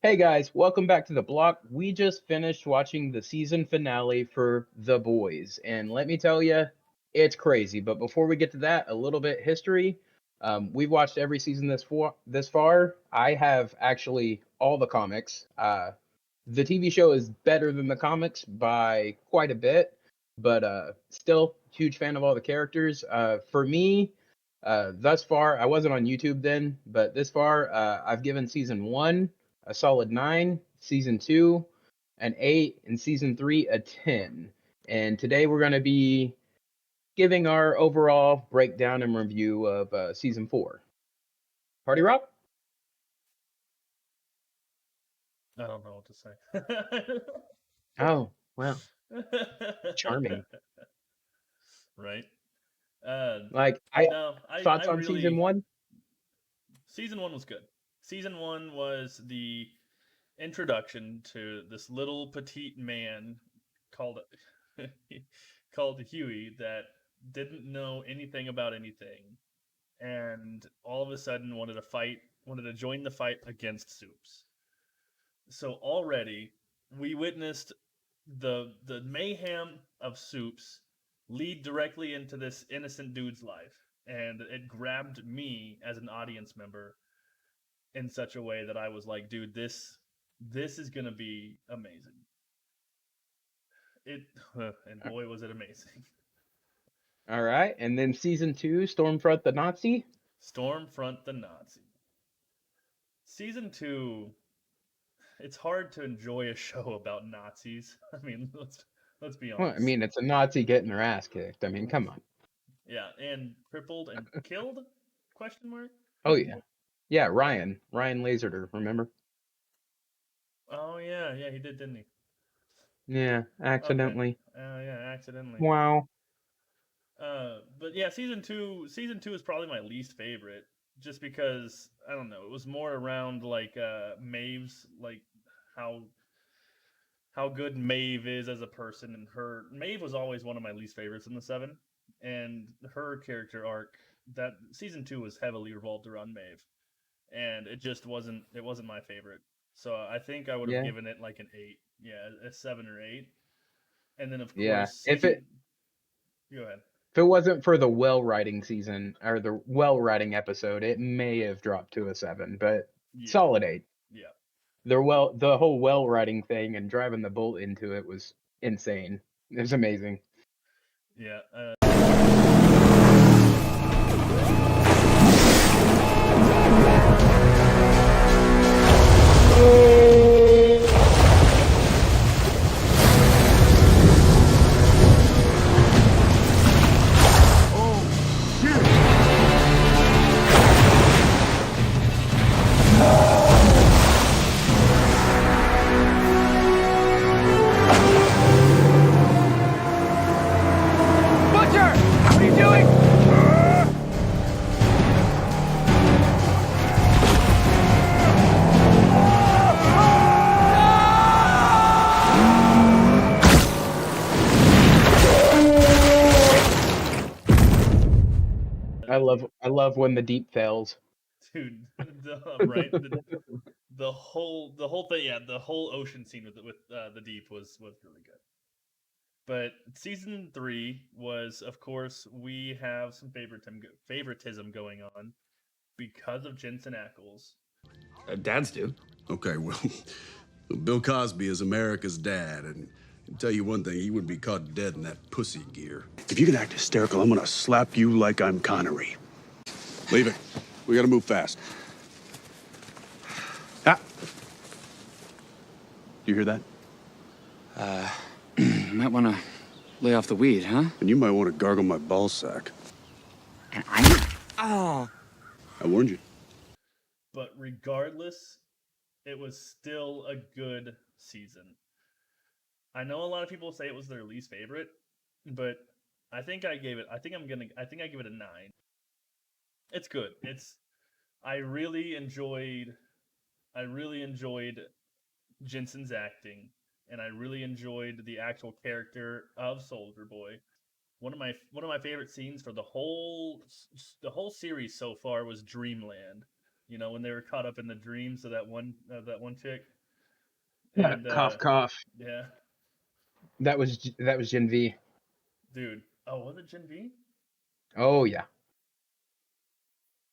Hey guys, welcome back to the block. We just finished watching the season finale for The Boys, and let me tell you, it's crazy. But before we get to that, a little bit history. We've watched every season this far. I have actually all the comics. The TV show is better than the comics by quite a bit, but still huge fan of all the characters. For me, thus far, I wasn't on YouTube then, but this far, I've given season one a solid 9, season 2 an 8, and season 3 a 10. And today we're going to be giving our overall breakdown and review of season 4. Party Rock? I don't know what to say. Oh, well, charming. Right. Uh, Like I no, I thoughts on season really 1? season one was good. Season one was the introduction to this little petite man called called Huey that didn't know anything about anything, and all of a sudden wanted to join the fight against Soups. So already we witnessed the mayhem of Soups lead directly into this innocent dude's life, and it grabbed me as an audience member in such a way that I was like, dude, this is gonna be amazing. It and boy was it amazing. All right. And then season 2, Stormfront the Nazi? Stormfront the Nazi. Season two, it's hard to enjoy a show about Nazis. I mean, let's be Well, I honest. mean, it's a Nazi getting their ass kicked. I mean, come on. Yeah, and crippled and killed? Question mark. Oh yeah. Yeah, Ryan Laserdor, remember? Oh yeah, yeah, he did, didn't he? Yeah, Okay. accidentally. Yeah, accidentally. Wow. But yeah, season two is probably my least favorite, just because I don't know. It was more around like Maeve's like how how good Maeve is as a person, and her Maeve was always one of my least favorites in the seven, and her character arc that season two was heavily revolved around Maeve, and it wasn't my favorite. So I think I would have Yeah. given it like an eight, yeah, a 7 or 8, and then of Yeah. course If it season. Go ahead. if it wasn't for the well writing season or the well writing episode, it may have dropped to a 7, but Yeah, solid 8. yeah, The whole well writing thing and driving the bolt into it was insane. It was amazing. yeah. Butcher! What are you doing? I love when the deep fails. Dude, right? The whole thing, yeah, the whole ocean scene with the deep was really good. But season three was, of course, we have some favoritism going on because of Jensen Ackles. Dads do. Okay, well, Bill Cosby is America's dad, and I'll tell you one thing, he wouldn't be caught dead in that pussy gear. If you can act hysterical, I'm gonna slap you like I'm Connery. Leave it. We gotta move fast. Ah! You hear that? Might want to lay off the weed, huh? And you might want to gargle my ball sack. And I. Oh. I warned you. But regardless, it was still a good season. I know a lot of people say it was their least favorite, but I think I gave it. I think I give it a 9. It's good. It's I really enjoyed. I really enjoyed Jensen's acting, and I really enjoyed the actual character of Soldier Boy. One of my favorite scenes for the whole series so far was Dreamland, You know, when they were caught up in the dreams of that one chick. Yeah, And cough, cough. yeah, That was Gen V. dude. Oh, was it Gen V? Oh yeah,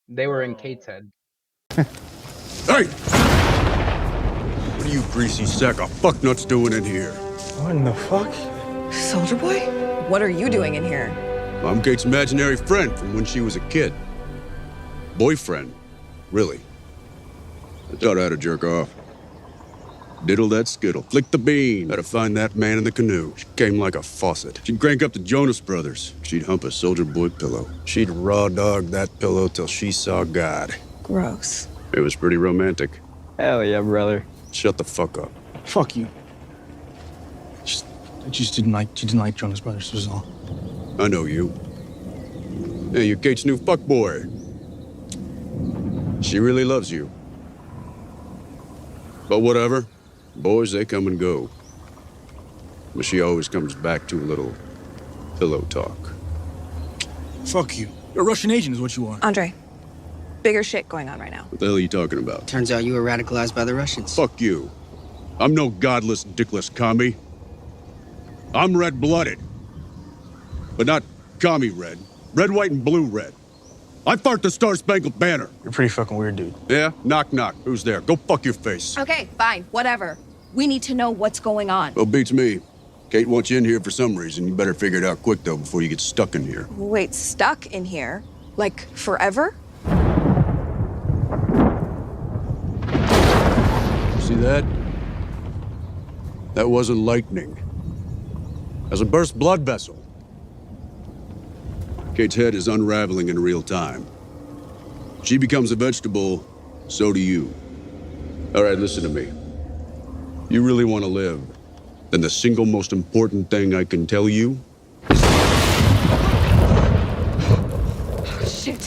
they were in Oh, Kate's head. Hey! What are you greasy sack of fucknuts doing in here? What in the fuck? Soldier Boy? What are you doing in here? I'm Kate's imaginary friend from when she was a kid. Boyfriend, really. I taught her how to jerk off. Diddle that skittle, flick the bean. How to find that man in the canoe. She came like a faucet. She'd crank up the Jonas Brothers. She'd hump a Soldier Boy pillow. She'd raw dog that pillow till she saw God. Gross. It was pretty romantic. Hell yeah, brother. Shut the fuck up. Fuck you. I just didn't like Jonas Brothers, was all. I know you. Hey, you're Kate's new fuckboy. She really loves you. But whatever. Boys, they come and go. But she always comes back to a little pillow talk. Fuck you. You're a Russian agent is what you are. Andre, bigger shit going on right now. What the hell are you talking about? Turns out you were radicalized by the Russians. Fuck you. I'm no godless, dickless commie. I'm red-blooded. But not commie red. Red, white, and blue red. I fart the Star-Spangled Banner. You're pretty fucking weird, dude. Yeah? Knock, knock. Who's there? Go fuck your face. Okay, fine, whatever. We need to know what's going on. Well, beats me. Kate wants you in here for some reason. You better figure it out quick, though, before you get stuck in here. Wait, stuck in here? Like, forever? See that? That wasn't lightning. That's a burst blood vessel. Kate's head is unraveling in real time. She becomes a vegetable, so do you. All right, listen to me. You really want to live, then the single most important thing I can tell you is... Shit.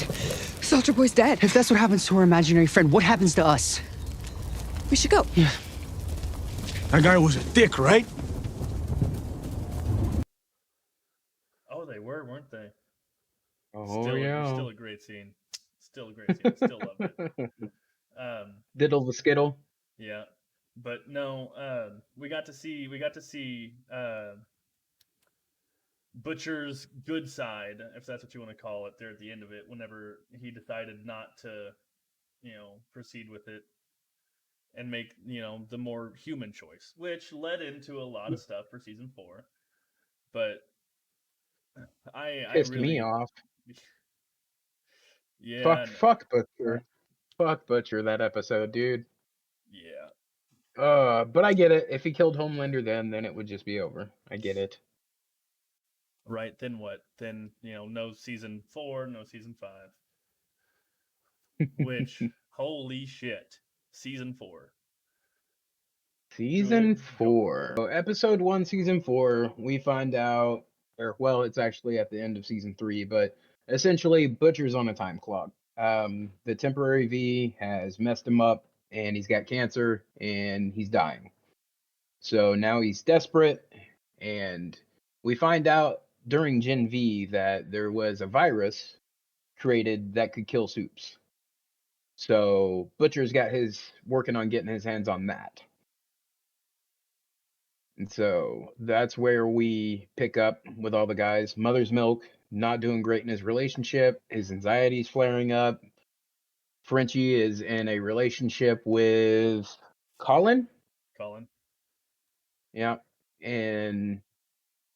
Soldier Boy's dead. If that's what happens to our imaginary friend, what happens to us? We should go. Yeah. That guy was a dick, right? oh, they weren't they? Oh Still, yeah. still a great scene. Still a great scene. Still love it. Diddle the skittle. Yeah, but no, we got to see Butcher's good side, if that's what you want to call it, there at the end of it, whenever he decided not to, proceed with it and make, the more human choice, which led into a lot of stuff for season 4. But I Pissed really, me off. yeah, Fuck Butcher. Fuck Butcher that episode, dude. yeah. But I get it. If he killed Homelander then it would just be over. I get it. Right, then what? Then, no season 4, no season 5. Which, holy shit. Season 4. Season Good 4. So episode 1, season 4, we find out, it's actually at the end of season 3, but essentially Butcher's on a time clock. The temporary V has messed him up, and he's got cancer, and he's dying. So now he's desperate, and we find out during Gen V that there was a virus created that could kill Soups. So Butcher's got working on getting his hands on that. And so that's where we pick up with all the guys. Mother's Milk not doing great in his relationship. His anxiety's flaring up. Frenchie is in a relationship with Colin. Yeah. And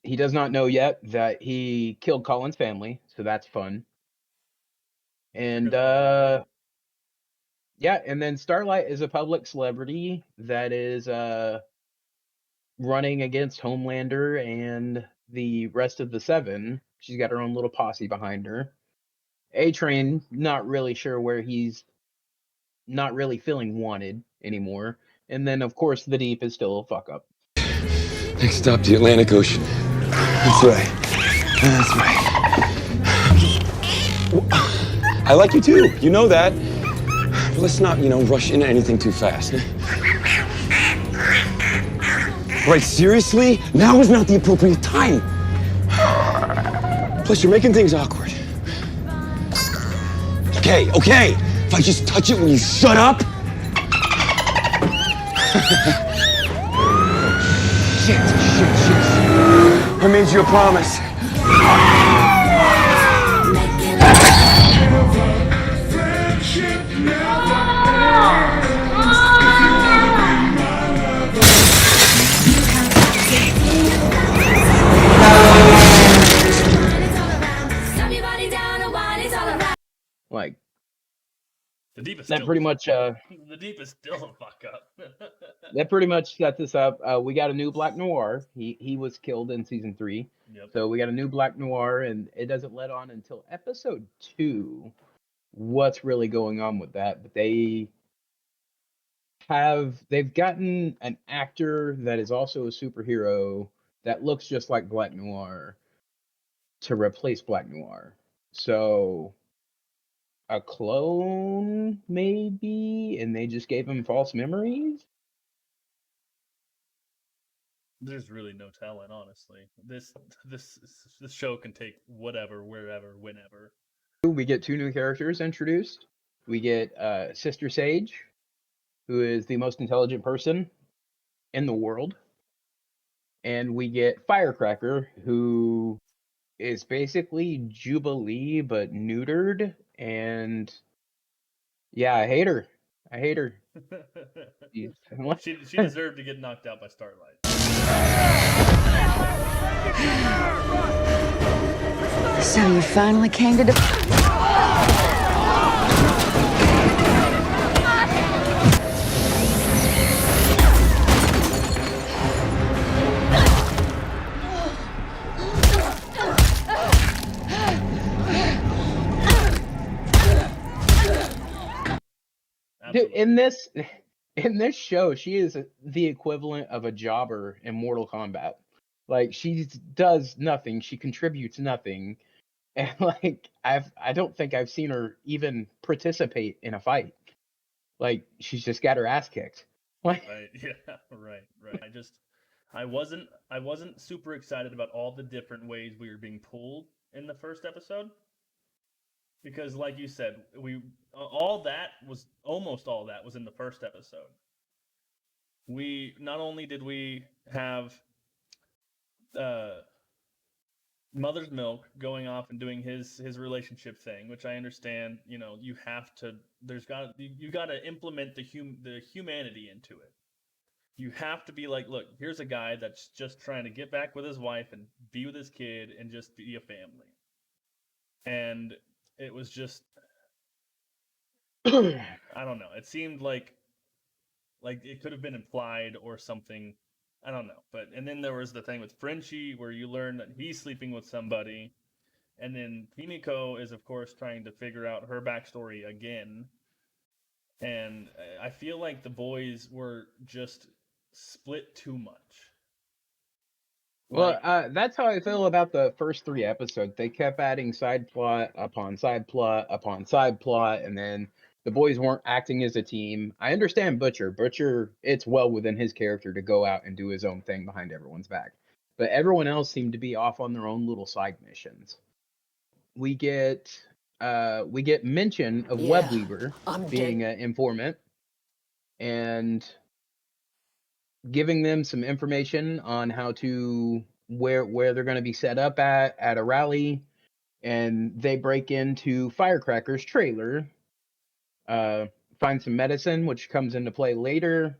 he does not know yet that he killed Colin's family. So that's fun. And yeah, and then Starlight is a public celebrity that is running against Homelander and the rest of the 7. She's got her own little posse behind her. A-Train, not really sure where he's not really feeling wanted anymore. And then, of course, the Deep is still a fuck up. Next stop, the Atlantic Ocean. That's right. That's right. I like you too. You know that. But let's not, rush into anything too fast. Right, seriously? Now is not the appropriate time. Plus, you're making things awkward. Okay. If I just touch it, will you shut up? Shit. I made you a promise. Like, The deep is that still pretty much the deep is still a fuck up. that pretty much sets us up. We got a new Black Noir. He was killed in season 3. Yep. So we got a new Black Noir, and it doesn't let on until episode 2 what's really going on with that. But they've gotten an actor that is also a superhero that looks just like Black Noir to replace Black Noir. So a clone maybe, and they just gave him false memories. There's really no telling, honestly. This show can take whatever, wherever, whenever. We get 2 new characters introduced. We get Sister Sage, who is the most intelligent person in the world, and we get Firecracker, who is basically Jubilee but neutered, and yeah, I hate her. She deserved to get knocked out by Starlight. So you finally came to Dude, in this show, she is the equivalent of a jobber in Mortal Kombat. Like, she does nothing, she contributes nothing, and like I don't think I've seen her even participate in a fight. Like, she's just got her ass kicked. Like, Right. Yeah. Right. I wasn't super excited about all the different ways we were being pulled in the first episode. Because, like you said, almost all that was in the first episode. We not only did we have Mother's Milk going off and doing his relationship thing, which I understand. You know, you have to. You got to implement the humanity into it. You have to be like, look, here's a guy that's just trying to get back with his wife and be with his kid and just be a family. And it was just, I don't know. It seemed like it could have been implied or something. I don't know. And then there was the thing with Frenchie where you learn that he's sleeping with somebody. And then Kimiko is, of course, trying to figure out her backstory again. And I feel like the boys were just split too much. well, that's how I feel about the first 3 episodes. They kept adding side plot upon side plot upon side plot, and then the boys weren't acting as a team. I understand Butcher. Butcher, it's well within his character to go out and do his own thing behind everyone's back. But everyone else seemed to be off on their own little side missions. We get mention of Webweaver being an informant and giving them some information on how to where they're going to be set up at a rally, and they break into Firecracker's trailer, find some medicine which comes into play later.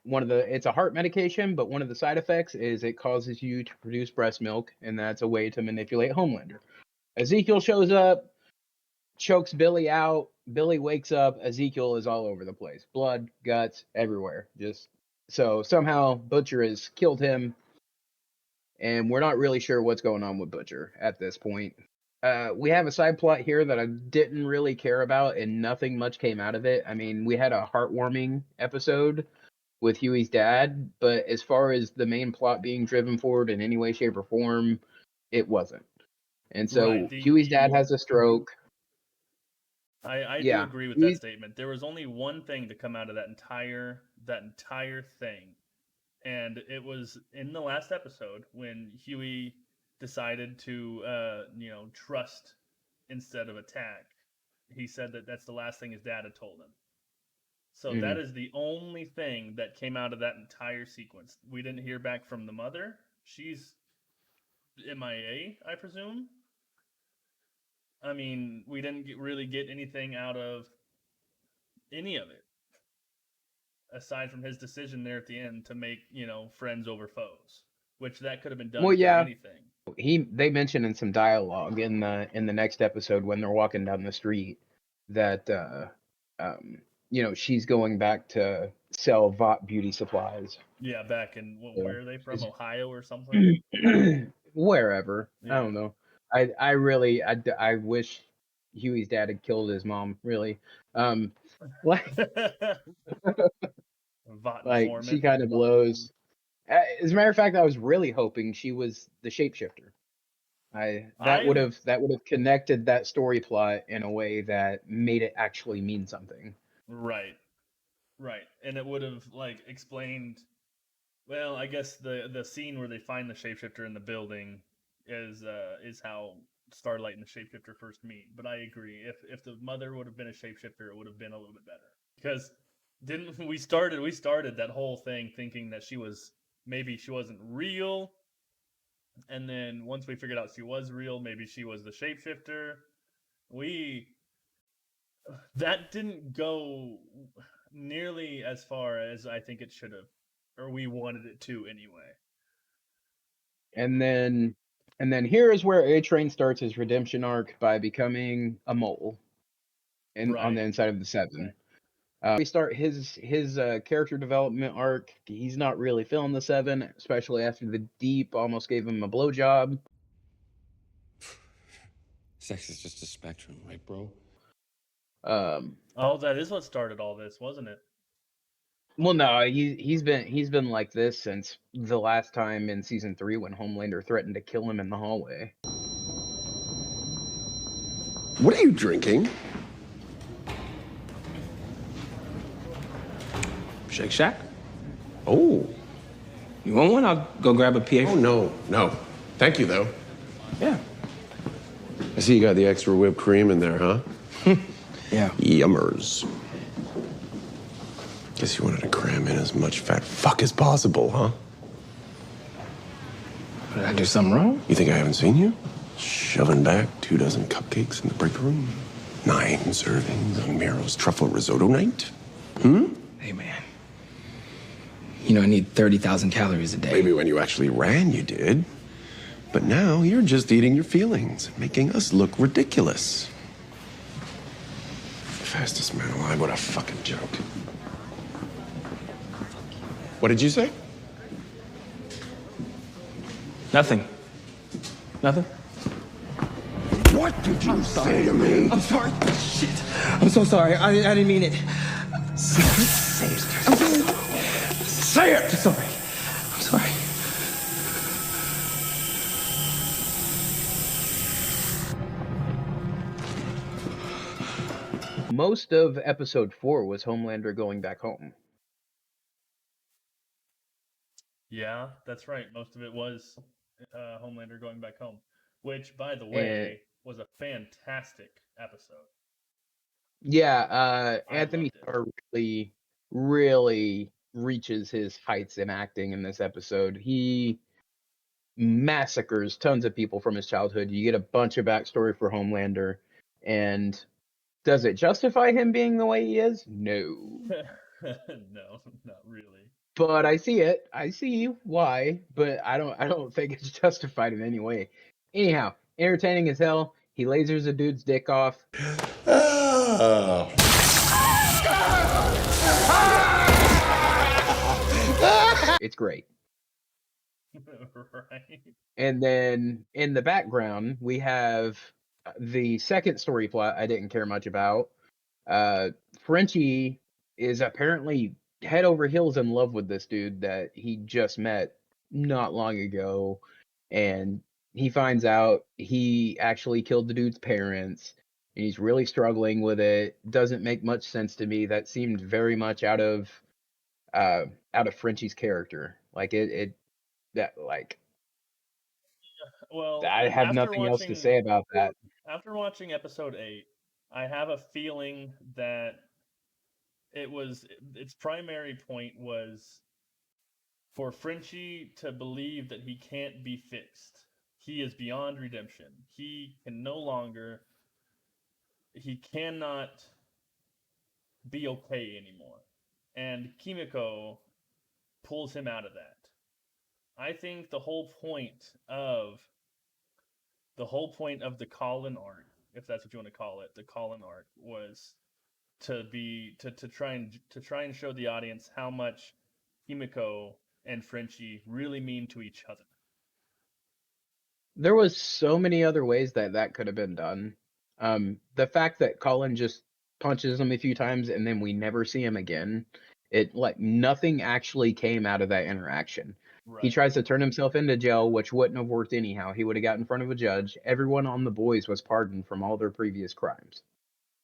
It's a heart medication, but one of the side effects is it causes you to produce breast milk, and that's a way to manipulate Homelander. Ezekiel shows up, chokes Billy out. Billy wakes up. Ezekiel is all over the place. Blood, guts, everywhere. So somehow Butcher has killed him, and we're not really sure what's going on with Butcher at this point. We have a side plot here that I didn't really care about, and nothing much came out of it. I mean, we had a heartwarming episode with Huey's dad, but as far as the main plot being driven forward in any way, shape, or form, it wasn't. And so Right, Huey's dad has a stroke. I do Yeah, agree with that statement. There was only one thing to come out of that entire thing, and it was in the last episode when Huey decided to trust instead of attack. he said that that's the last thing his dad had told him. So Mhm. that is the only thing that came out of that entire sequence. We didn't hear back from the mother. She's MIA, I presume. I mean, we didn't really get anything out of any of it aside from his decision there at the end to make, friends over foes, which that could have been done Well, through yeah, anything. they mentioned in some dialogue in the next episode when they're walking down the street that um, she's going back to sell Vought beauty supplies. Yeah, back in So, where are they from? Ohio or something? wherever. I Yeah. don't know. I really I wish Huey's dad had killed his mom. Really, like Vought like she informant. kind of blows. As a matter of fact, I was really hoping she was the shapeshifter. That would I have connected that story plot in a way that made it actually mean something. Right. Right. And it would have like explained well, I guess the scene where they find the shapeshifter in the building is how Starlight and the shapeshifter first meet. But I agree. If the mother would have been a shapeshifter, it would have been a little bit better. Because didn't we started that whole thing thinking that maybe she wasn't real, and then once we figured out she was real, maybe she was the shapeshifter. We that didn't go nearly as far as I think it should have, or we wanted it to anyway. And then here is where A Train starts his redemption arc by becoming a mole on the Right. inside of the Seven. We start his character development arc. He's not really feeling the Seven, especially after the Deep almost gave him a blowjob. Sex is just a spectrum, right, bro? Oh, that is what started all this, wasn't it? Well, no, he's been like this since the last time in season 3 when Homelander threatened to kill him in the hallway. What are you drinking? Shake Shack? Oh. You want one? I'll go grab a PA. Oh, no. Thank you, though. Yeah. I see you got the extra whipped cream in there, huh? Yeah. Yummers. Guess you wanted to cram in as much fat fuck as possible, huh? Did I do something wrong? You think I haven't seen you? Shoving back 24 cupcakes in the break room? 9 servings on Miro's truffle risotto night? Hey, man. You know, I need 30,000 calories a day. Maybe when you actually ran, you did. But now you're just eating your feelings, making us look ridiculous. Fastest man alive, what a fucking joke. What did you say? Nothing. Nothing? What did you say to me? I'm sorry. Shit. I'm so sorry. I didn't mean it. Say it. Say it! I'm sorry. I'm sorry. Most of episode 4 was Homelander going back home. Yeah, that's right. Most of it was Homelander going back home, which, by the way, was a fantastic episode. Yeah, I Anthony loved it. Starr really reaches his heights in acting in this episode. He massacres tons of people from his childhood. You get a bunch of backstory for Homelander, and does it justify him being the way he is? No. No, not really. But I see it. I see why, but I don't think it's justified in any way. Anyhow, entertaining as hell. He lasers a dude's dick off. Oh. It's great. Right. And then in the background, we have the second story plot I didn't care much about. Frenchie is apparently head over heels in love with this dude that he just met not long ago. And he finds out he actually killed the dude's parents. And he's really struggling with it. Doesn't make much sense to me. That seemed very much out of Frenchie's character. Like Well, I have nothing else to say about that. After watching episode 8, I have a feeling that its primary point was for Frenchie to believe that he can't be fixed. He is beyond redemption. He cannot be okay anymore. And Kimiko pulls him out of that. I think the whole point of the Colin arc, if that's what you want to call it, the Colin arc was to try and show the audience how much Himiko and Frenchie really mean to each other. There was so many other ways that could have been done. The fact that Colin just punches him a few times and then we never see him again, it like nothing actually came out of that interaction. He Right. tries to turn himself into jail, which wouldn't have worked anyhow. He would have got in front of a judge. Everyone on the boys was pardoned from all their previous crimes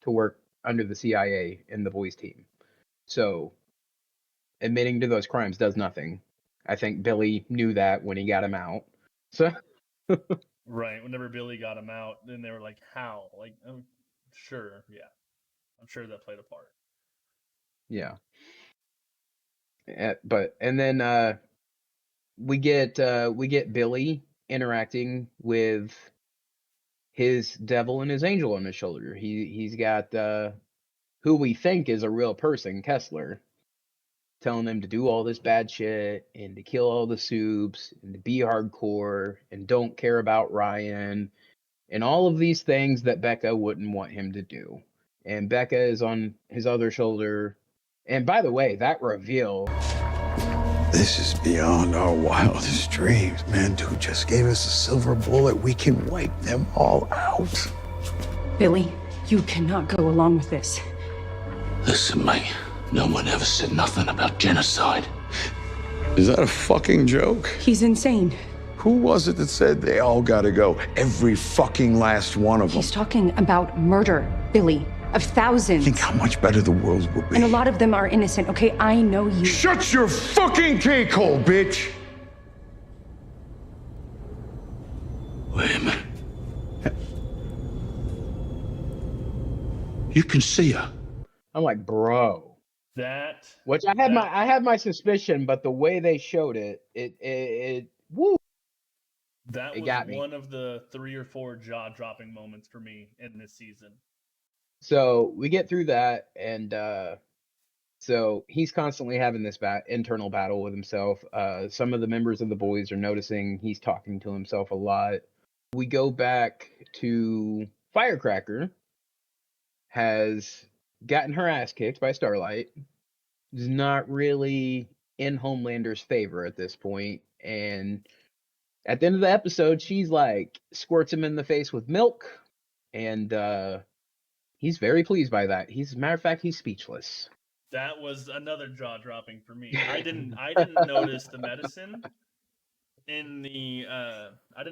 to work under the CIA and the boys team. So admitting to those crimes does nothing. I think Billy knew that when he got him out. So Right. Whenever Billy got him out, then they were like, "How?" Like, sure, yeah, I'm sure that played a part. yeah. But and then we get Billy interacting with his devil and his angel on his shoulder. He's got who we think is a real person, Kessler, telling him to do all this bad shit and to kill all the soups and to be hardcore and don't care about Ryan and all of these things that Becca wouldn't want him to do. And Becca is on his other shoulder. And by the way, that reveal. This is beyond our wildest dreams. Man, dude just gave us a silver bullet. We can wipe them all out. Billy, you cannot go along with this. Listen, mate. No one ever said nothing about genocide. Is that a fucking joke? He's insane. Who was it that said they all gotta go? Every fucking last one of them. He's talking about murder, Billy, of thousands. Think how much better the world will be. And a lot of them are innocent, okay? I know you. Shut your fucking cake hole, bitch! Wait a minute. You can see her. I'm like, bro. Which I had my suspicion, but the way they showed it woo. That was one of the 3 or 4 jaw-dropping moments for me in this season. So we get through that, and so he's constantly having this internal battle with himself. Some of the members of the boys are noticing he's talking to himself a lot. We go back to Firecracker has gotten her ass kicked by Starlight. Is not really in Homelander's favor at this point, and at the end of the episode, she's like squirts him in the face with milk, and he's very pleased by that. As a matter of fact, he's speechless. That was another jaw dropping for me. I didn't notice the medicine in the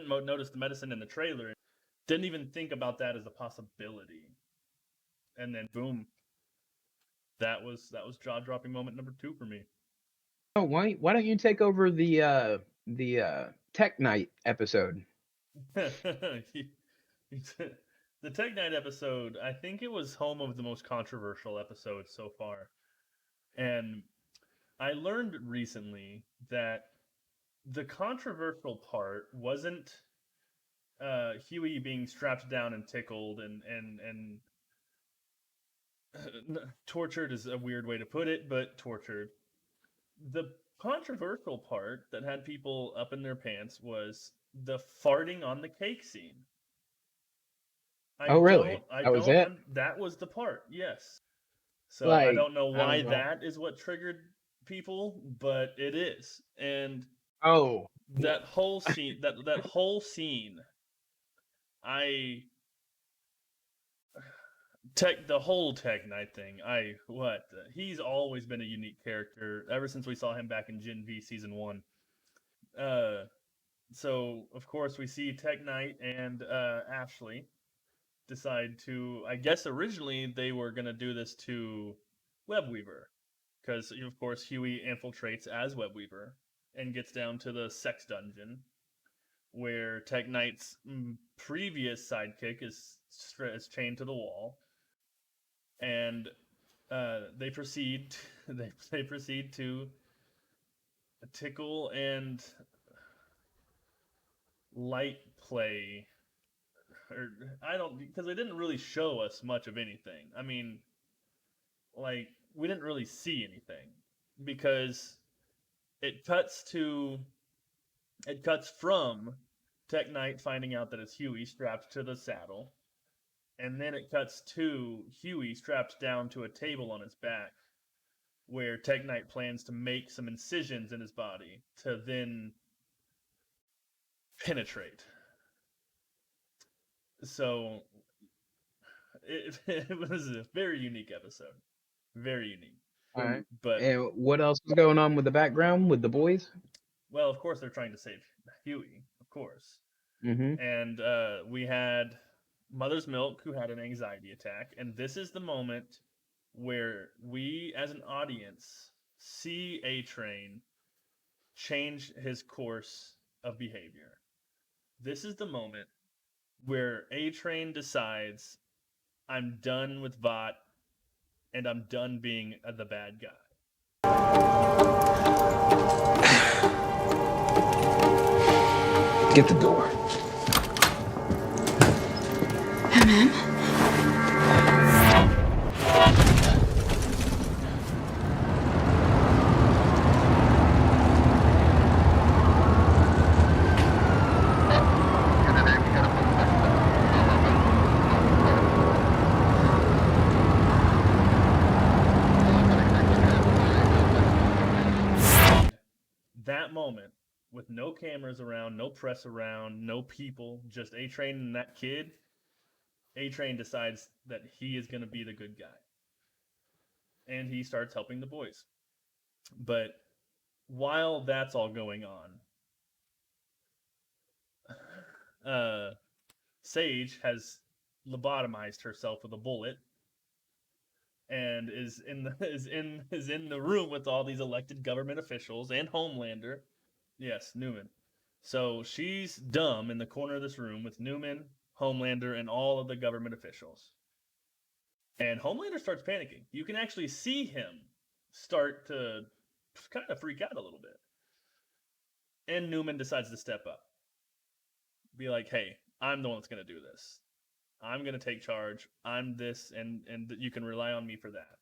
notice the medicine in the trailer. Didn't even think about that as a possibility. And then boom. That was jaw dropping moment number 2 for me. Oh, why don't you take over the Tech Night episode? The Tech Night episode, I think it was home of the most controversial episodes so far. And I learned recently that the controversial part wasn't Huey being strapped down and tickled and tortured is a weird way to put it, but tortured. The controversial part that had people up in their pants was the farting on the cake scene. Really? That was it? That was the part, yes. So like, I don't know why that is what triggered people, but it is. And that whole scene, that whole scene, the whole Tech Night thing, he's always been a unique character ever since we saw him back in Gen V Season 1. So, of course, we see Tech Night and Ashley decide to, I guess originally they were going to do this to Webweaver, because, of course, Huey infiltrates as Webweaver and gets down to the sex dungeon, where Tech Knight's previous sidekick is chained to the wall. and they proceed they proceed to tickle and light play, or I don't, because they didn't really show us much of anything. I mean, like, we didn't really see anything because it cuts to it cuts from Tech Knight finding out that it's Huey strapped to the saddle, and then it cuts to Huey strapped down to a table on his back, where Tech Knight plans to make some incisions in his body to then penetrate. So it was a very unique episode. Very unique. All right. But And what else was going on with the background with the boys? well, of course they're trying to save Huey, of course. Mm-hmm. And we had Mother's Milk, who had an anxiety attack, and this is the moment where we, as an audience, see A-Train change his course of behavior. This is the moment where A-Train decides, I'm done with Vought, and I'm done being the bad guy. Get the door. That moment, with no cameras around, no press around, no people, just A-Train and that kid, A-Train decides that he is going to be the good guy. And he starts helping the boys. But while that's all going on, Sage has lobotomized herself with a bullet and is in the room with all these elected government officials and Homelander. Yes, Newman. So she's dumb in the corner of this room with Newman, Homelander, and all of the government officials. And Homelander starts panicking. You can actually see him start to kind of freak out a little bit. And Newman decides to step up. Be like, hey, I'm the one that's going to do this. I'm going to take charge. I'm this, and you can rely on me for that.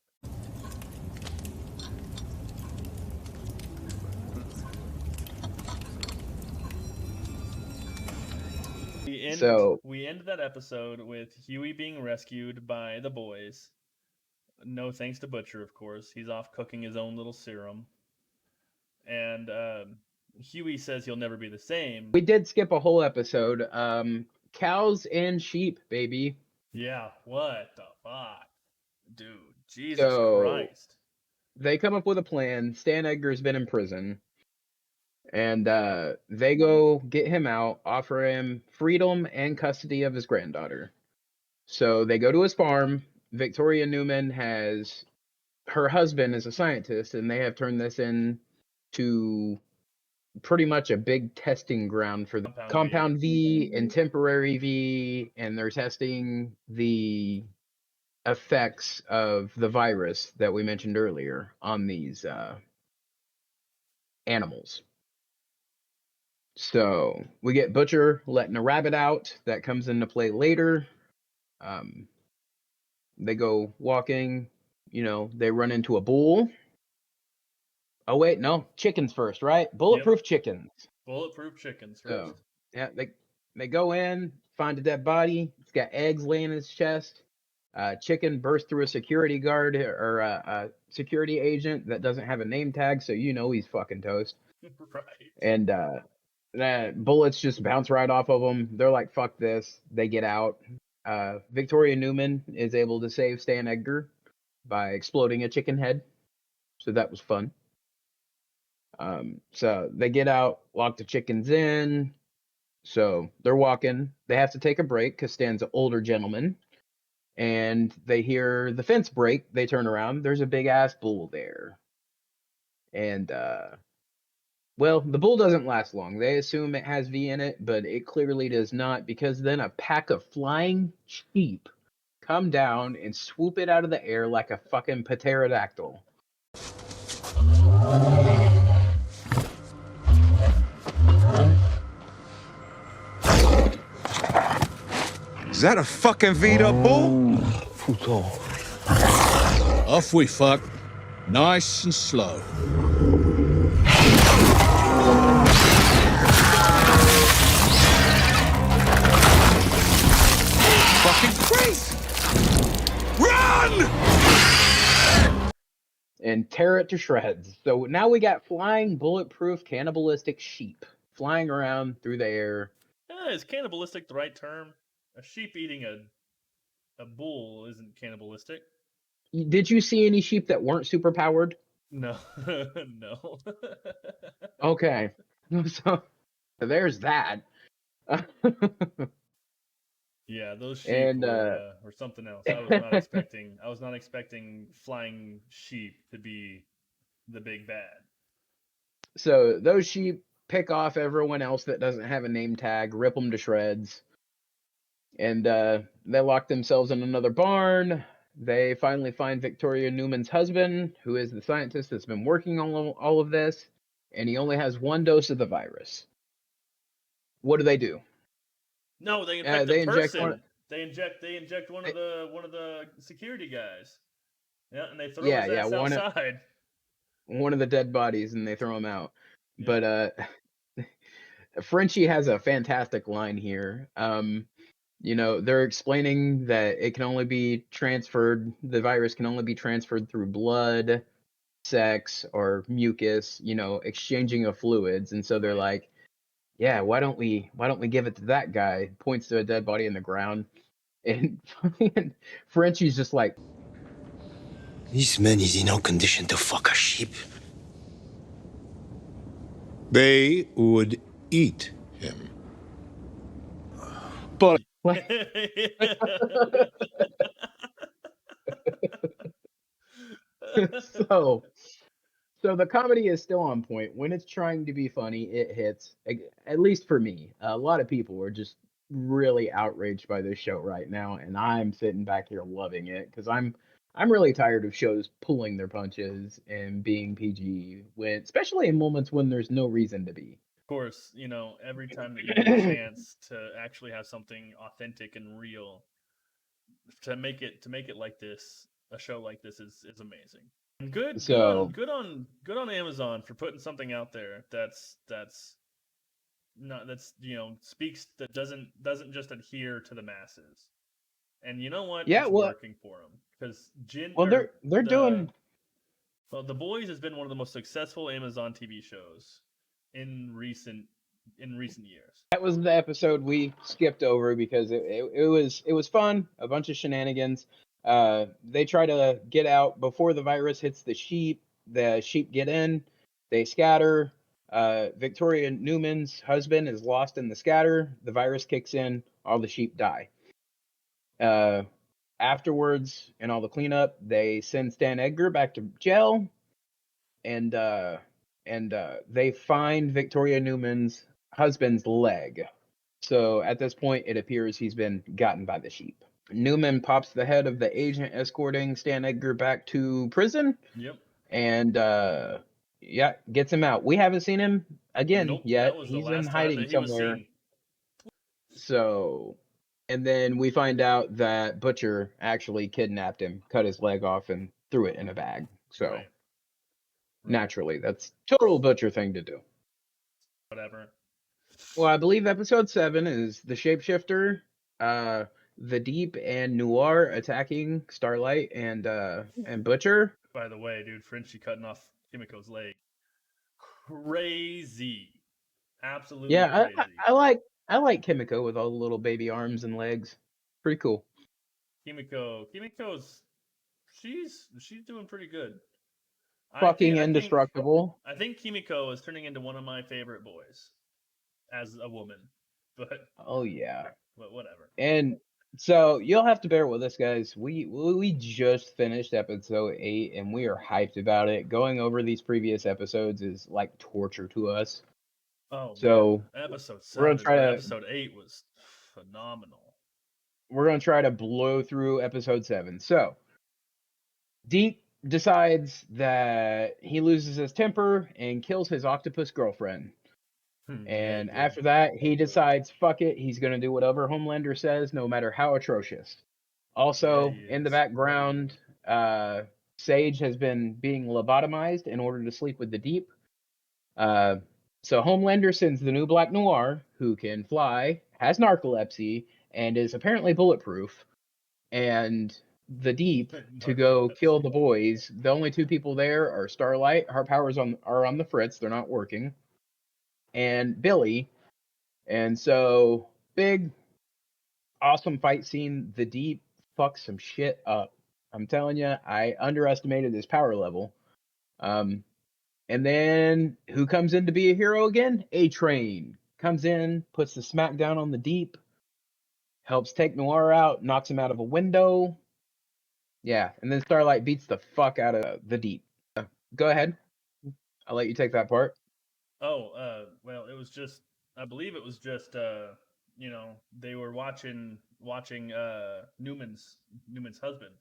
We end that episode with Huey being rescued by the boys. No thanks to Butcher, of course. He's off cooking his own little serum. And Huey says he'll never be the same. We did skip a whole episode. Cows and sheep, baby. Yeah, what the fuck? Dude, Jesus Christ. They come up with a plan. Stan Edgar's been in prison. And they go get him out, offer him freedom and custody of his granddaughter. So they go to his farm. Victoria Newman has, her husband is a scientist, and they have turned this into pretty much a big testing ground for the Compound V and Temporary V, and they're testing the effects of the virus that we mentioned earlier on these animals. So we get Butcher letting a rabbit out. That comes into play later. They go walking, they run into a bull. Oh, wait, no, chickens first, right? Bulletproof chickens. Bulletproof chickens first. So, yeah, they go in, find a dead body. It's got eggs laying in his chest. Chicken bursts through a security guard or a security agent that doesn't have a name tag, so he's fucking toast. Right. And bullets just bounce right off of them. They're like, fuck this. They get out. Victoria Newman is able to save Stan Edgar by exploding a chicken head. So that was fun. So they get out, lock the chickens in. So they're walking. They have to take a break because Stan's an older gentleman. And they hear the fence break. They turn around. There's a big ass bull there. And well, the bull doesn't last long. They assume it has V in it, but it clearly does not, because then a pack of flying sheep come down and swoop it out of the air like a fucking pterodactyl. Is that a fucking Vita bull? Off we fuck. Nice and slow. Fucking great! Run! And tear it to shreds. So now we got flying, bulletproof, cannibalistic sheep flying around through the air. Is cannibalistic the right term? A sheep eating a bull isn't cannibalistic. Did you see any sheep that weren't super powered? No, no. Okay, so there's that. Yeah, those sheep And were something else. I was not expecting. I was not expecting flying sheep to be the big bad. so those sheep pick off everyone else that doesn't have a name tag, rip them to shreds, and they lock themselves in another barn. They finally find Victoria Newman's husband, who is the scientist that's been working on all of this, and he only has one dose of the virus. What do? No, they infect they a inject person. one. They inject one of the security guys. Yeah, and they throw Yeah, his ass one outside. of the dead bodies, and they throw him out. Yeah. But Frenchie has a fantastic line here. They're explaining that it can only be transferred, the virus can only be transferred through blood, sex, or mucus, exchanging of fluids. And so they're like, yeah, why don't we give it to that guy? Points to a dead body in the ground. And Frenchie's just like, this man is in no condition to fuck a sheep. They would eat him. But so the comedy is still on point. When it's trying to be funny, it hits. At least for me. A lot of people are just really outraged by this show right now, and I'm sitting back here loving it because I'm really tired of shows pulling their punches and being PG, especially in moments when there's no reason to be. Of course, every time that you get a chance to actually have something authentic and real, to make it like this, a show like this is amazing. And good on Amazon for putting something out there that's speaks, that doesn't just adhere to the masses. And you know what? Yeah, it's working for them because they're doing. Well, The Boys has been one of the most successful Amazon TV shows in recent years. That was the episode we skipped over because it was fun, a bunch of shenanigans. They try to get out before the virus hits the sheep. The sheep get in, they scatter. Victoria Newman's husband is lost in the scatter. The virus kicks in, all the sheep die. Afterwards, in all the cleanup, they send Stan Edgar back to jail, and they find Victoria Newman's husband's leg. So at this point, it appears he's been gotten by the sheep. Newman pops the head of the agent escorting Stan Edgar back to prison. Yep. And gets him out. We haven't seen him again yet. He's in hiding somewhere. So, and then we find out that Butcher actually kidnapped him, cut his leg off, and threw it in a bag. So, right. Naturally, that's total Butcher thing to do. Whatever. Well, I believe episode 7 is the Shapeshifter, the Deep and Noir attacking Starlight and Butcher. By the way, dude, Frenchie cutting off Kimiko's leg. Crazy. Absolutely crazy. I like Kimiko with all the little baby arms and legs. Pretty cool. Kimiko's she's doing pretty good. Fucking indestructible. I think Kimiko is turning into one of my favorite boys as a woman. But oh yeah. But whatever. And so you'll have to bear with us, guys. We just finished episode 8 and we are hyped about it. Going over these previous episodes is like torture to us. Oh, so man. Episode 7, episode 8 was phenomenal. we're gonna try to blow through episode 7. So Deep decides that he loses his temper and kills his octopus girlfriend. Yeah, And he did. after that, he decides, fuck it, he's gonna do whatever Homelander says, no matter how atrocious. Also, he in the is. background, Sage has been being lobotomized in order to sleep with the Deep. So Homelander sends the new Black Noir, who can fly, has narcolepsy, and is apparently bulletproof, and the Deep to go kill the boys. The only two people there are Starlight, her powers are on the fritz, they're not working, and Billy. And so big, awesome fight scene. The Deep fucks some shit up. I'm telling you, I underestimated his power level. And then who comes in to be a hero again? A-Train comes in, puts the smackdown on the Deep, helps take Noir out, knocks him out of a window. Yeah, and then Starlight beats the fuck out of the Deep. Go ahead. I'll let you take that part. Oh, well, it was just. I believe it was just. They were watching Newman's husband,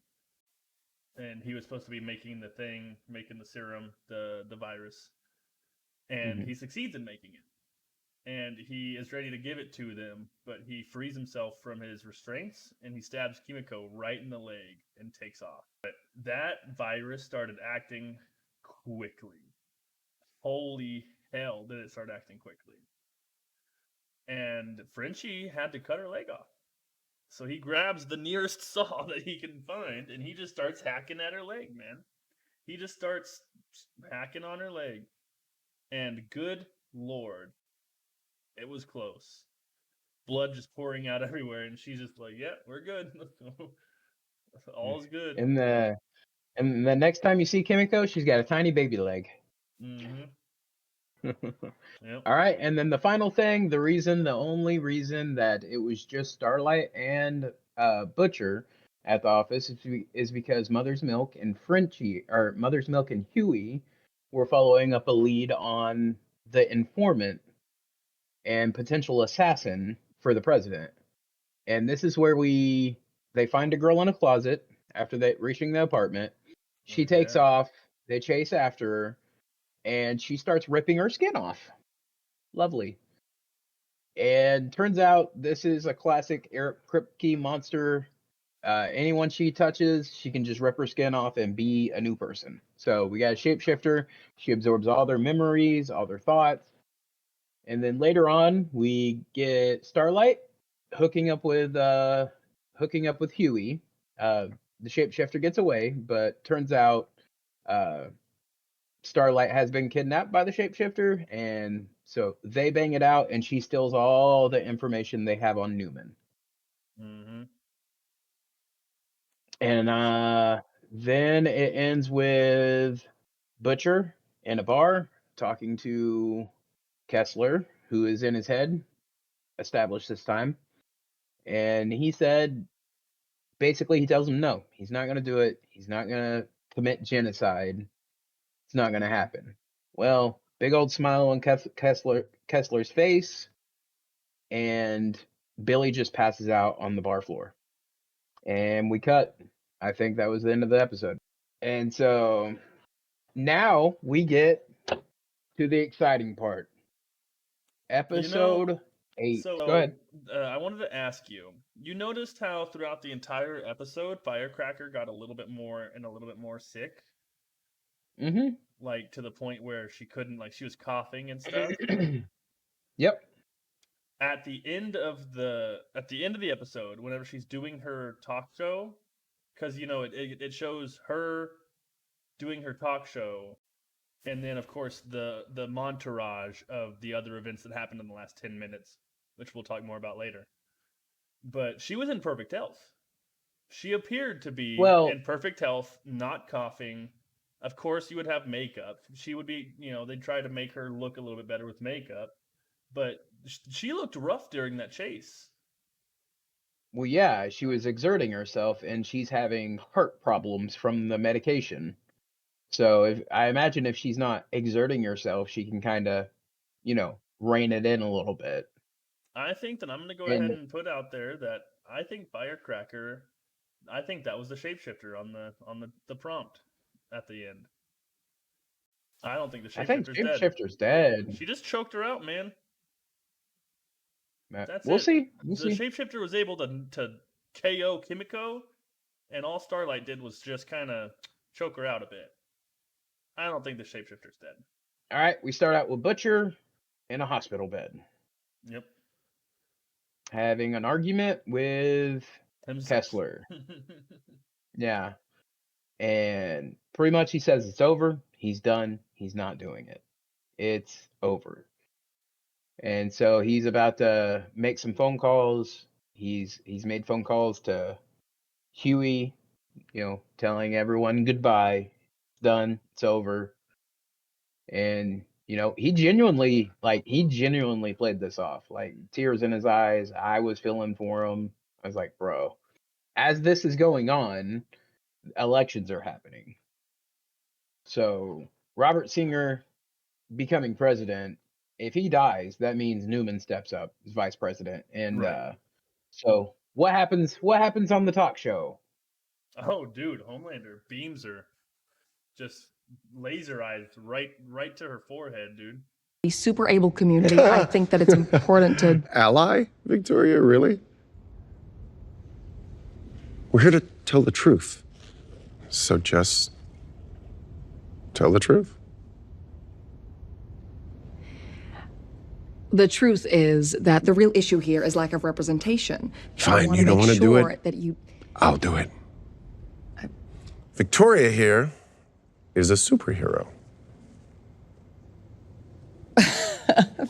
and he was supposed to be making the serum, the virus, and he succeeds in making it. And he is ready to give it to them, but he frees himself from his restraints and he stabs Kimiko right in the leg and takes off. But that virus started acting quickly. Holy hell, did it start acting quickly. And Frenchie had to cut her leg off. So he grabs the nearest saw that he can find and he just starts hacking at her leg, man. He just starts hacking on her leg. And good lord, it was close. Blood just pouring out everywhere, and she's just like, "Yeah, we're good. All's good." And the next time you see Kimiko, she's got a tiny baby leg. Mm-hmm. Yep. All right, and then the final thing, the only reason that it was just Starlight and Butcher at the office is because Mother's Milk and Mother's Milk and Huey were following up a lead on the informant and potential assassin for the president. And this is where they find a girl in a closet after reaching the apartment. She takes off, they chase after her, and she starts ripping her skin off. Lovely. And turns out this is a classic Eric Kripke monster. Anyone she touches, she can just rip her skin off and be a new person. So we got a shapeshifter. She absorbs all their memories, all their thoughts. And then later on, we get Starlight hooking up with Huey. The shapeshifter gets away, but turns out Starlight has been kidnapped by the shapeshifter, and so they bang it out, and she steals all the information they have on Newman. Mm-hmm. And then it ends with Butcher in a bar talking to Kessler, who is in his head, established this time. And he said, basically, he tells him no, he's not going to do it. He's not going to commit genocide. It's not going to happen. Well, big old smile on Kessler's face, and Billy just passes out on the bar floor. And we cut. I think that was the end of the episode. And so now we get to the exciting part. Episode 8. So Go ahead. I wanted to ask you. You noticed how throughout the entire episode, Firecracker got a little bit more sick. Mm-hmm. Like to the point where she couldn't, like she was coughing and stuff. Yep. At the end of the episode, whenever she's doing her talk show, because it shows her doing her talk show, and then of course the montage of the other events that happened in the last 10 minutes, which we'll talk more about later. But she was in perfect health. She appeared to be in perfect health, not coughing. Of course, you would have makeup. She would be, they'd try to make her look a little bit better with makeup. But she looked rough during that chase. Well, yeah, she was exerting herself, and she's having heart problems from the medication. So I imagine if she's not exerting herself, she can kind of, rein it in a little bit. I think that I'm going to go ahead and put out there that I think Firecracker. I think that was the shapeshifter on the prompt at the end. I don't think the I think shapeshifter's dead. Shapeshifter's dead. She just choked her out, man. That's We'll it. see. The shapeshifter was able to KO Kimiko, and all Starlight did was just kind of choke her out a bit. I don't think the shapeshifter's dead. All right, we start out with Butcher in a hospital bed. Yep. Having an argument with Himself. Kessler. Yeah. And pretty much he says it's over. He's done. He's not doing it. It's over. And so he's about to make some phone calls. He's made phone calls to Huey, telling everyone goodbye. It's done. It's over. And he genuinely played this off. Like, tears in his eyes. I was feeling for him. I was like, bro, as this is going on, elections are happening. So Robert Singer becoming president, if he dies, that means Newman steps up as vice president. And Right. So what happens on the talk show? Oh, dude, Homelander beams her, just laser eyes right to her forehead, dude. A super able community. I think that it's important to ally, Victoria, really? We're here to tell the truth. So just tell the truth. The truth is that the real issue here is lack of representation. Fine, you don't want to do it? That you... I'll do it. Victoria here is a superhero.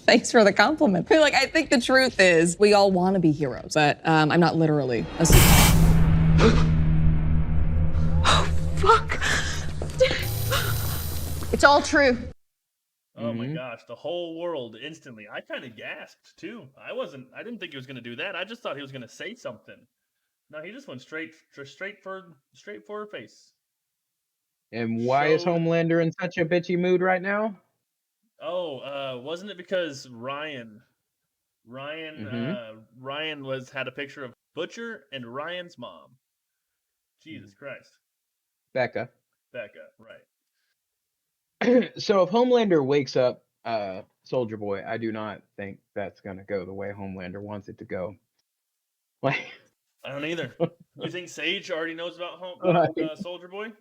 Thanks for the compliment. I think the truth is we all want to be heroes, but I'm not literally a Oh, fuck. It's all true. Oh my gosh, the whole world instantly. I kind of gasped too. I didn't think he was going to do that. I just thought he was going to say something. No, he just went straight for her face. And why is Homelander in such a bitchy mood right now? Oh, wasn't it because Ryan had a picture of Butcher and Ryan's mom. Jesus Christ. Becca, right. So if Homelander wakes up Soldier Boy, I do not think that's gonna go the way Homelander wants it to go. Like, I don't either. You think Sage already knows about Soldier Boy?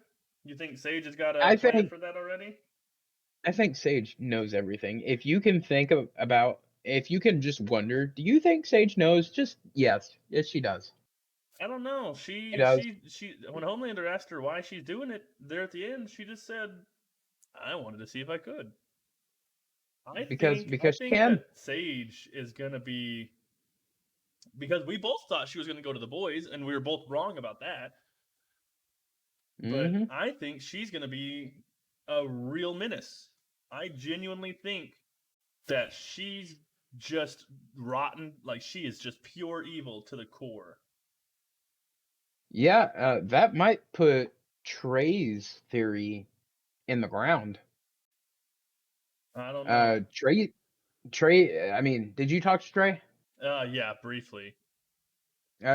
You think Sage has got a plan for that already? I think Sage knows everything. If you can think if you can just wonder, do you think Sage knows? Just yes, she does. I don't know. She when Homelander asked her why she's doing it there at the end, she just said, I wanted to see if I could. I think that Sage is gonna be, because we both thought she was gonna go to the boys, and we were both wrong about that. But I think she's gonna be a real menace. I genuinely think that she's just rotten, like she is just pure evil to the core. Yeah, that might put Trey's theory in the ground. I don't know. Trey, I mean, did you talk to Trey? Yeah, briefly.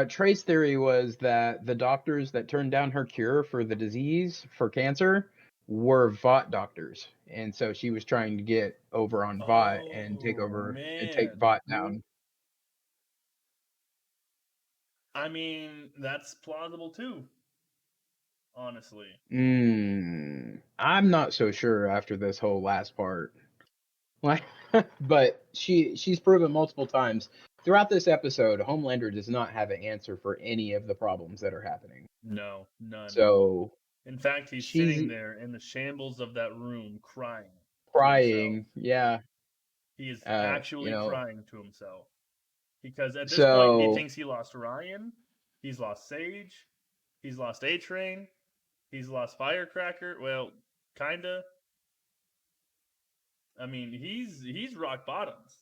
Trey's theory was that the doctors that turned down her cure for the disease, for cancer, were Vought doctors. And so she was trying to get over on Vought and take Vought down. I mean, that's plausible too. Honestly. I'm not so sure after this whole last part. Like, but she's proven multiple times throughout this episode, Homelander does not have an answer for any of the problems that are happening. No, none. So, in fact, he's sitting there in the shambles of that room crying. Yeah. He is actually crying to himself. Because at this point, he thinks he lost Ryan, he's lost Sage, he's lost A-Train, he's lost Firecracker. Well, kinda. I mean, he's rock bottoms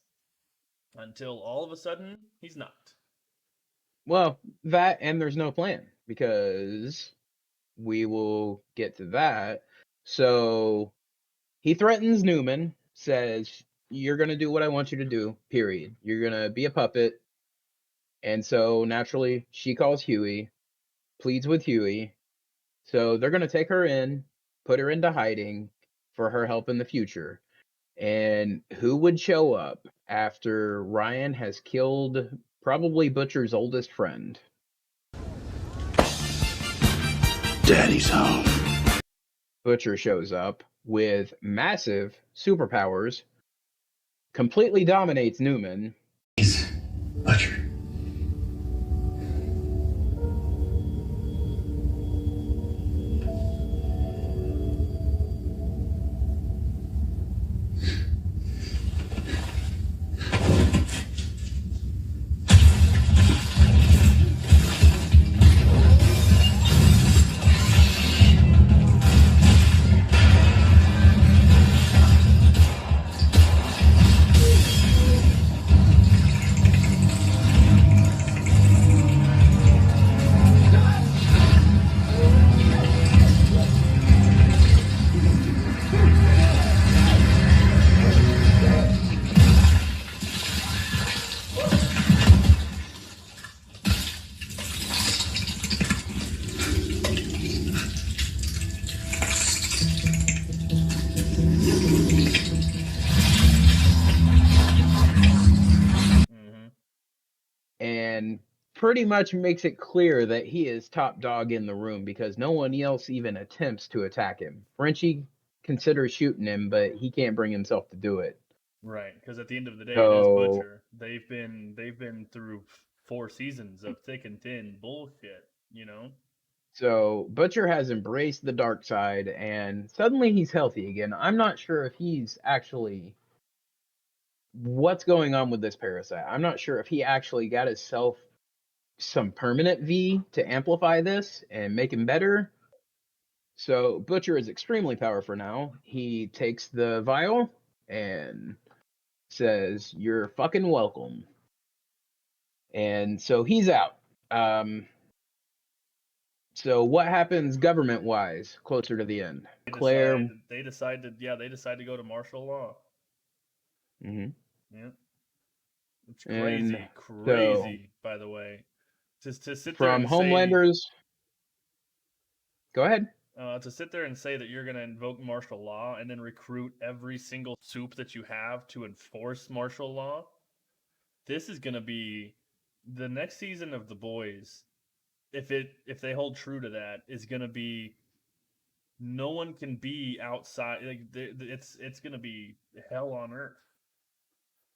until all of a sudden he's not. Well, that and there's no plan, because we will get to that. So he threatens Newman, says, you're going to do what I want you to do, period. You're going to be a puppet. And so naturally, she calls Huey, pleads with Huey. So they're going to take her in, put her into hiding for her help in the future. And who would show up after Ryan has killed probably Butcher's oldest friend? Daddy's home. Butcher shows up with massive superpowers, completely dominates Newman. Butcher. And pretty much makes it clear that he is top dog in the room because no one else even attempts to attack him. Frenchie considers shooting him, but he can't bring himself to do it. Right, because at the end of the day, it is So, Butcher. They've been through 4 seasons of thick and thin bullshit. You know. so Butcher has embraced the dark side and suddenly he's healthy again. I'm not sure if he's actually what's going on with this parasite. I'm not sure if he actually got himself some permanent V to amplify this and make him better. So Butcher is extremely powerful now. He takes the vial and says, "You're fucking welcome." And so he's out. Um, so what happens government wise closer to the end? Claire. They decide to go to martial law. Mm-hmm. Yeah. It's And crazy, so by the way. Just to sit there from and say, Homelander's. Go ahead. to sit there and say that you're going to invoke martial law and then recruit every single soup that you have to enforce martial law. This is going to be the next season of The Boys. If they hold true to that, is going to be no one can be outside. Like it's going to be hell on earth,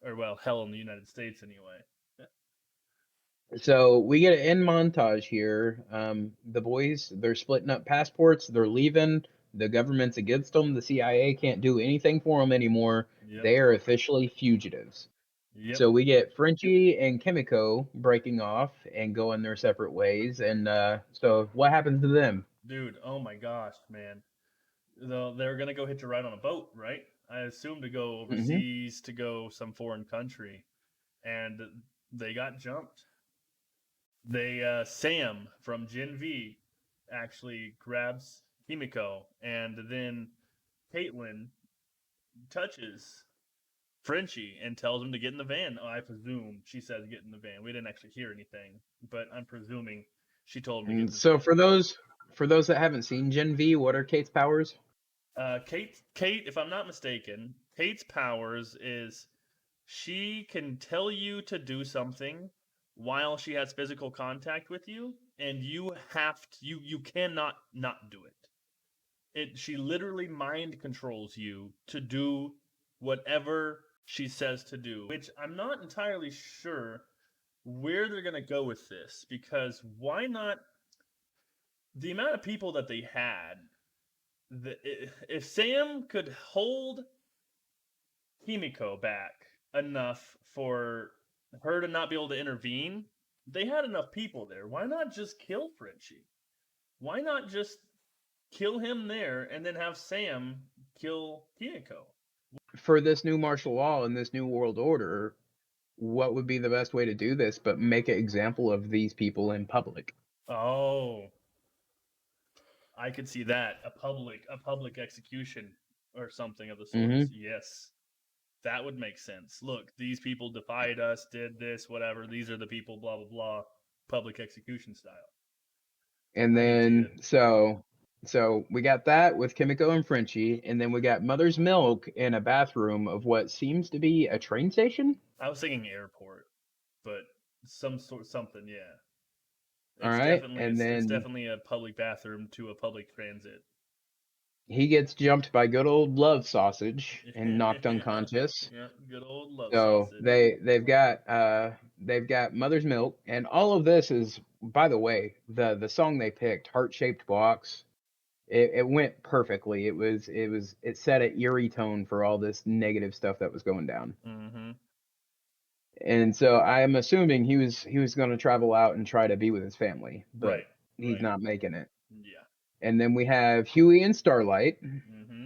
or well, hell in the United States anyway. So we get an end montage here. The boys, they're splitting up passports. They're leaving. The government's against them. The CIA can't do anything for them anymore. Yep. They are officially fugitives. Yep. So we get Frenchie and Kimiko breaking off and going their separate ways. And so what happens to them? Dude, oh my gosh, man. They're going to go hitch a ride on a boat, right? I assume to go overseas, to go some foreign country. And they got jumped. Sam from Gen V actually grabs Himiko, and then Caitlin touches Frenchie and tells him to get in the van. Oh, I presume she says get in the van. We didn't actually hear anything, but I'm presuming she told him to get in the So van. for those that haven't seen Gen V, what are Kate's powers? Kate, if I'm not mistaken, Kate's powers is she can tell you to do something while she has physical contact with you, and you have to, you cannot not do it. She literally mind controls you to do whatever she says to do, which I'm not entirely sure where they're going to go with this, because why not? The amount of people that they had, if Sam could hold Himiko back enough for her to not be able to intervene, they had enough people there. Why not just kill Frenchie? Why not just kill him there and then have Sam kill Himiko? For this new martial law and this new world order, what would be the best way to do this but make an example of these people in public? Oh, I could see that, a public execution or something of the sorts. Yes. That would make sense. Look, these people defied us, did this, whatever. These are the people, blah blah blah. Public execution style. And then so we got that with Kimiko and Frenchie, and then we got Mother's Milk in a bathroom of what seems to be a train station. I was thinking airport, but something, yeah. All right, and It's then definitely a public bathroom to a public transit. he gets jumped by good old Love Sausage and knocked unconscious. Yeah, good old Love So Sausage. they've got Mother's Milk, and all of this is, by the way, the song they picked, Heart Shaped Box. It went perfectly. It set an eerie tone for all this negative stuff that was going down. Mm-hmm. And so I'm assuming he was going to travel out and try to be with his family, but he's not making it. Yeah. And then we have Huey and Starlight. Mm-hmm.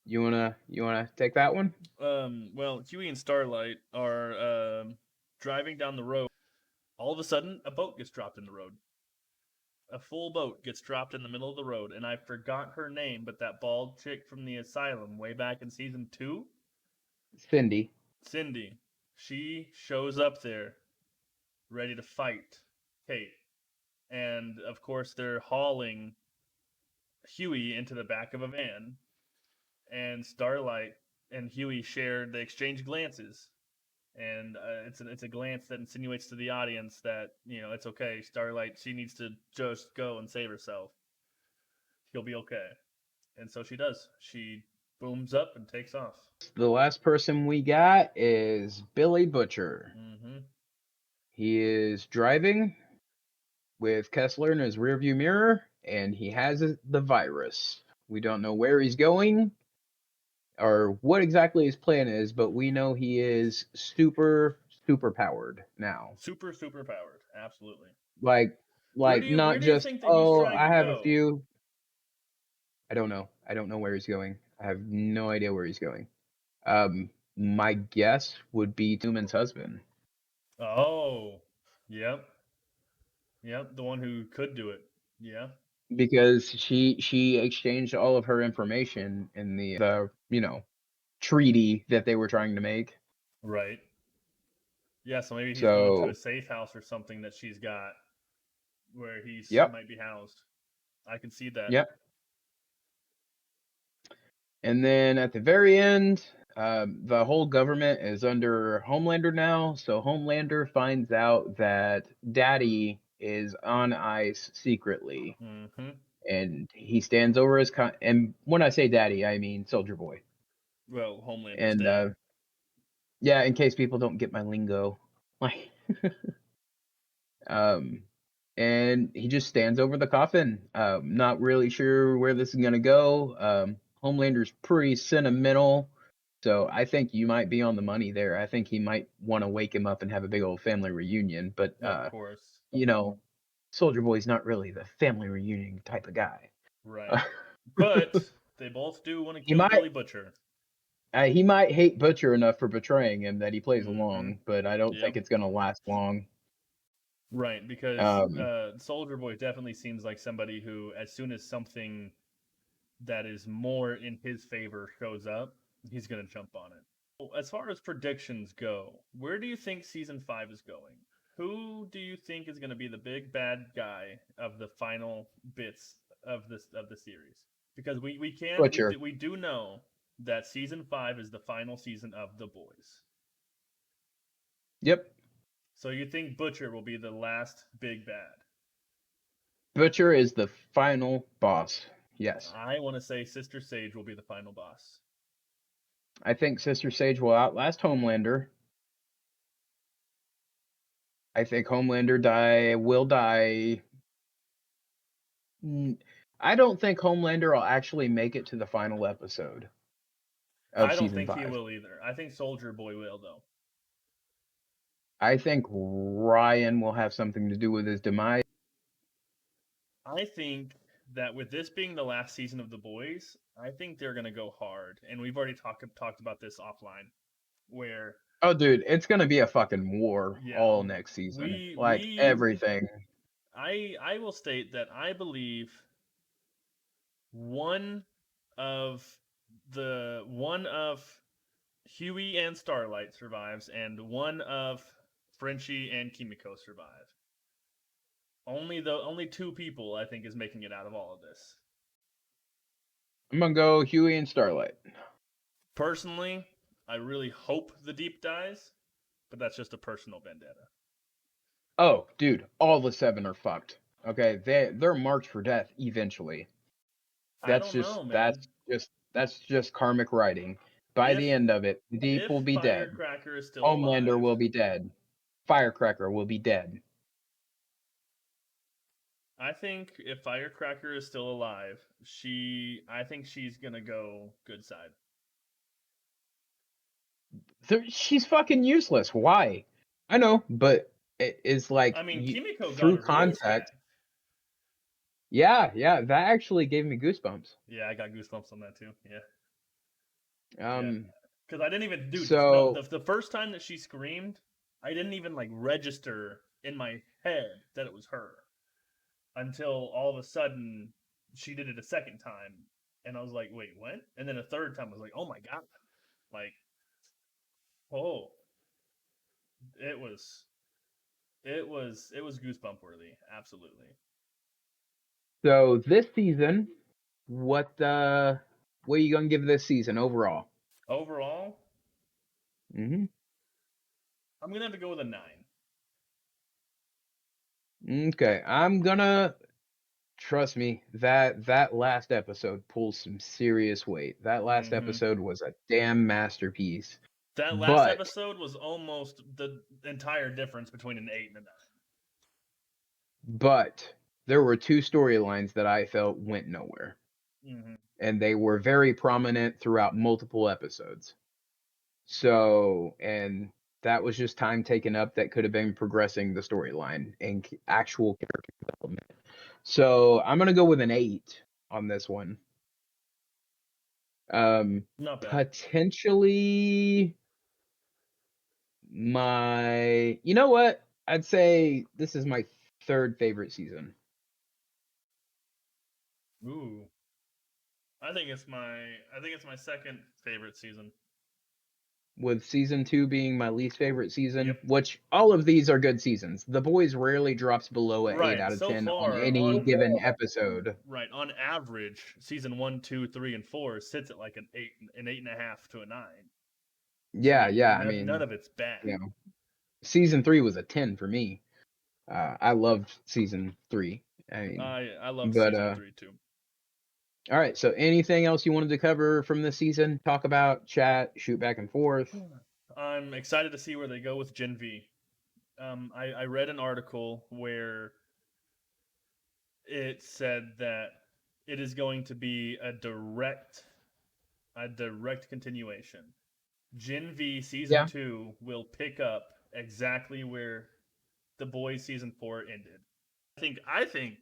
You wanna take that one? Well, Huey and Starlight are driving down the road. All of a sudden, a boat gets dropped in the road. A full boat gets dropped in the middle of the road, and I forgot her name, but that bald chick from the asylum way back in season 2, Cindy. She shows up there, ready to fight Kate, and of course they're hauling Huey into the back of a van, and Starlight and Huey they exchange glances, and it's a glance that insinuates to the audience that it's okay. Starlight, she needs to just go and save herself. She'll be okay, and so she does. She booms up and takes off. The last person we got is Billy Butcher. Mm-hmm. He is driving with Kessler in his rearview mirror, and he has the virus. We don't know where he's going or what exactly his plan is, but we know he is super powered now. Super powered, absolutely. Like where not do you just, think that he's trying I to have go? a few. I don't know where he's going. I have no idea where he's going. My guess would be Newman's husband. Oh, yep, the one who could do it. Yeah, because she exchanged all of her information in the treaty that they were trying to make. right. Yeah, so maybe he's So, going to a safe house or something that she's got where might be housed. I can see that. Yep. And then at the very end, the whole government is under Homelander now. So Homelander finds out that Daddy is on ice secretly. Mm-hmm. And he stands over his and when I say Daddy, I mean Soldier Boy. Well, Homelander's and dad. Yeah, in case people don't get my lingo, like, and he just stands over the coffin. Not really sure where this is gonna go. Homelander's pretty sentimental, so I think you might be on the money there. I think he might want to wake him up and have a big old family reunion. But of course, Soldier Boy's not really the family reunion type of guy. Right. But they both do want to kill Billy Butcher. He might hate Butcher enough for betraying him that he plays along, but I don't think it's gonna last long. Right, because Soldier Boy definitely seems like somebody who, as soon as something that is more in his favor shows up, he's gonna jump on it. As far as predictions go, where do you think season 5 is going? Who do you think is going to be the big bad guy of the final bits of the series? Because we do know that season 5 is the final season of The Boys. Yep. So you think Butcher will be the last big bad? Butcher is the final boss. Yes. I want to say Sister Sage will be the final boss. I think Sister Sage will outlast Homelander. I think Homelander will die. I don't think Homelander will actually make it to the final episode of season 5. I don't think he will either. I think Soldier Boy will, though. I think Ryan will have something to do with his demise. I think that with this being the last season of The Boys, I think they're going to go hard. And we've already talked about this offline, where... Oh, dude, it's going to be a fucking war all next season. Everything. I will state that I believe one of Huey and Starlight survives, and one of Frenchie and Kimiko survive. Only two people I think is making it out of all of this. I'm gonna go Huey and Starlight. Personally, I really hope the Deep dies, but that's just a personal vendetta. Oh, dude, all the 7 are fucked. Okay, they're marked for death eventually. I don't know, man. That's just karmic writing. By the end of it, the Deep If will be dead. Firecracker is still Homelander alive, will be dead. Firecracker will be dead. I think if Firecracker is still alive, I think she's gonna go good side. She's fucking useless. Why? I know, but it is like I mean, Kimiko through got real sad. context. Yeah, that actually gave me goosebumps. Yeah, I got goosebumps on that too. Yeah. Um, because I didn't even, dude. So the first time that she screamed, I didn't even like register in my head that it was her until all of a sudden she did it a second time, and I was like, wait, what? And then a third time, I was like, oh my god, like, oh, it was goosebump worthy, absolutely. So this season, what are you gonna give this season overall? Overall, Mm-hmm. I'm gonna have to go with a 9. Okay, I'm gonna trust me that last episode pulls some serious weight. That last episode was a damn masterpiece. That last But episode was almost the entire difference between an 8 and a 9. but there were 2 storylines that I felt went nowhere. And they were very prominent throughout multiple episodes. So, and that was just time taken up that could have been progressing the storyline and actual character development. So, I'm going to go with an 8 on this one. Not bad. Potentially you know what? I'd say this is my 3rd favorite season. Ooh. I think it's my second favorite season. With season 2 being my least favorite season, which all of these are good seasons. The Boys rarely drops below an 8 out of 10 on any given episode. Right, on average, season 1, 2, 3, and 4 sits at like an 8.5 to a 9. Yeah, so I mean, none of it's bad. You know, season 3 was a 10 for me. I loved season 3. I mean, I love season 3 too. All right, so anything else you wanted to cover from this season? Talk about, chat, shoot back and forth. I'm excited to see where they go with Gen V. I read an article where it said that it is going to be a direct continuation. Gen V season 2 will pick up exactly where The Boys season 4 ended. I think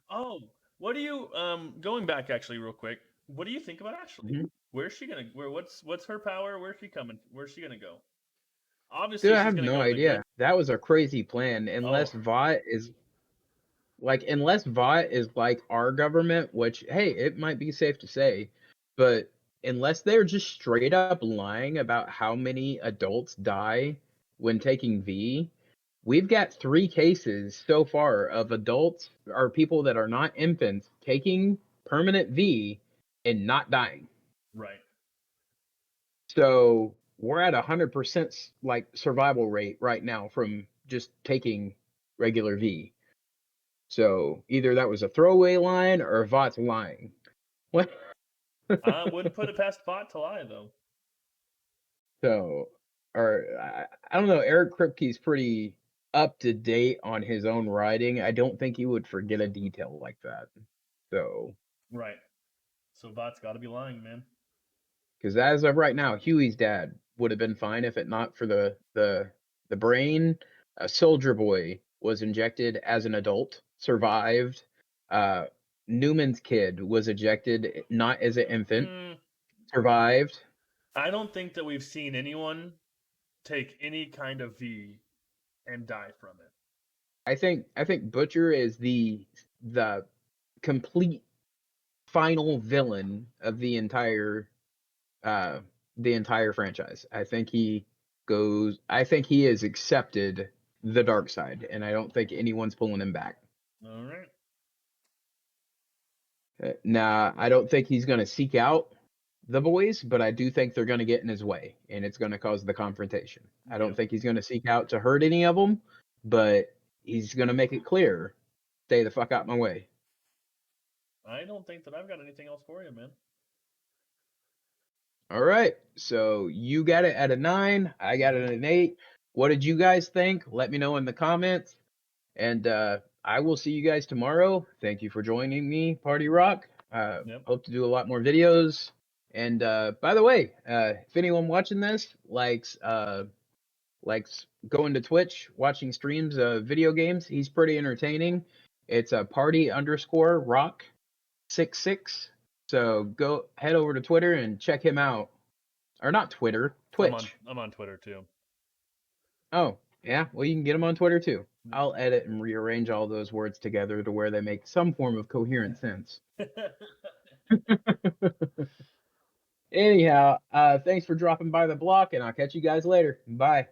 Oh, what do you going back actually real quick? What do you think about Ashley? Where's she gonna? What's her power? Where's she coming? Where's she gonna go? Obviously, Dude, I she's have gonna no go idea. That was a crazy plan. Unless Vought is like our government, which hey, it might be safe to say, but unless they're just straight up lying about how many adults die when taking V, we've got 3 cases so far of adults or people that are not infants taking permanent V and not dying. Right. So we're at 100% like survival rate right now from just taking regular V. So either that was a throwaway line or Vought's lying. What? I wouldn't put it past Vought to lie though. So, or I don't know. Eric Kripke's pretty up to date on his own writing. I don't think he would forget a detail like that. So, right. So Vought's got to be lying, man. Because as of right now, Huey's dad would have been fine if it not for the brain. Soldier Boy was injected as an adult, survived. Newman's kid was ejected not as an infant, survived. I don't think that we've seen anyone take any kind of V and die from it. I think Butcher is the complete final villain of the entire the entire franchise. I think he has accepted the dark side, and I don't think anyone's pulling him back. All right. Now, I don't think he's going to seek out the boys, but I do think they're going to get in his way, and it's going to cause the confrontation. I don't think he's going to seek out to hurt any of them, but he's going to make it clear, stay the fuck out my way. I don't think that I've got anything else for you, man. All right, so you got it at a 9. I got it at an 8. What did you guys think? Let me know in the comments, and I will see you guys tomorrow. Thank you for joining me, Party Rock. Hope to do a lot more videos. And by the way, if anyone watching this likes going to Twitch, watching streams of video games, he's pretty entertaining. It's a partyrock66. So go head over to Twitter and check him out. Or not Twitter, Twitch. I'm on Twitter too. Oh, yeah. Well, you can get him on Twitter too. I'll edit and rearrange all those words together to where they make some form of coherent sense. Anyhow, thanks for dropping by the block, and I'll catch you guys later. Bye.